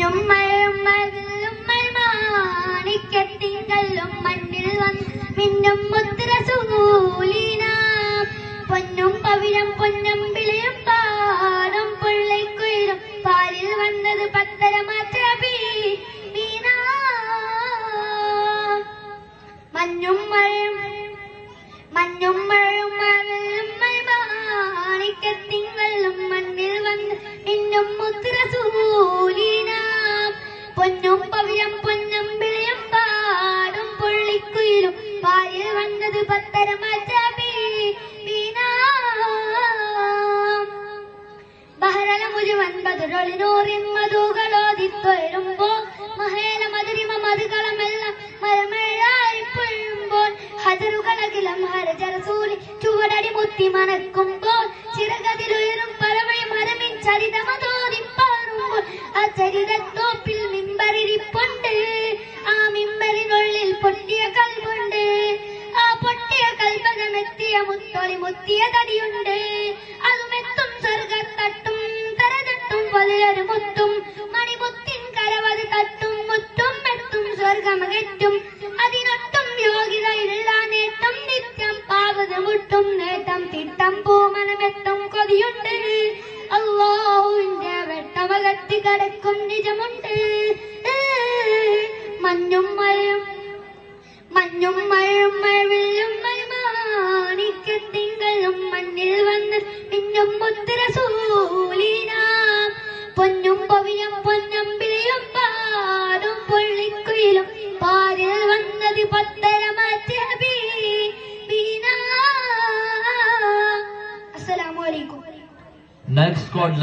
പൊന്നും മഴയും മഴവില്ലും മാണിക്യത്തിങ്കല്ലും മണ്ണിൽ വന്ന് മിന്നും മുത്ത് റസൂലിന. പൊന്നും പവിഴം പൊന്നമ്പിളിയും പാടും പുള്ളിക്കുയിലും പാലിൽ വന്നത് പത്തരമാറ്റ ബീന. മഞ്ഞും മഴയും മഴവില്ലും മാണിക്യത്തിങ്കല്ലും മണ്ണിൽ വന്ന് മിന്നും മുത്ത് റസൂലിന. പൊന്നും പവിഴം പൊന്നമ്പിളിയും പാടും പുള്ളിക്കുയിലും പാലിൽ വന്നത് പത്തരമാറ്റ ബീന. ബഹരല മുഴുവൻ ബദറൊളിനൂറിൻ മധുകളോതിത്തൊരുമ്പോൾ മഹേല മധുരിമ മധുകളമെല്ലാം മരമഴായി പൊഴുമ്പോൾ ഹജറുകളകിലം ഹരജറസൂലി ചുവടടി മുത്തി മണക്കുമ്പോൾ ചിറകതിലുയരും പറവയും ഹരമിൻ ചരിതമതോതിപ്പാറുമ്പോൾ ആ ചരിതത്തോപ്പിൽ മിമ്പറിരിപ്പുണ്ട്. ആ മിമ്പറിനുള്ളിൽ പൊട്ടിയ കൽബുണ്ട്. ആ പൊട്ടിയ കൽബകമെത്തിയ മുത്തൊളി മുത്തിയ തടിയുണ്ട്. അതുമെത്തും സ്വർഗത്തട്ടും തരതട്ടും വലിയൊരു മുത്തും മണിമുത്തിൻ കരവത് തട്ടും മുത്തും മെത്തും സ്വർഗമകറ്റും. അതിനൊട്ടും യോഗ്യതയില്ല നേട്ടം നിത്യം പാവത് മുട്ടും നേട്ടം തിട്ടം പൂമനമെത്തും കൊതിയുണ്ട്. അല്ലാഹുവിന്റെ വെട്ടമകത്തി കടക്കും നിജമുണ്ട്. മഞ്ഞും മഴയും മഴവില്ലും മാണിക്യത്തിങ്കല്ലും മണ്ണിൽ വന്ന് മിന്നും മുത്ത് റസൂലിന. പൊന്നും പവിഴം പൊന്നമ്പിളിയും പാടും പുള്ളിക്കുയിലും പാലിൽ വന്നത് പത്തരമാറ്റ ബീന. അസ്സലാമു അലൈക്കും. Next chord letter.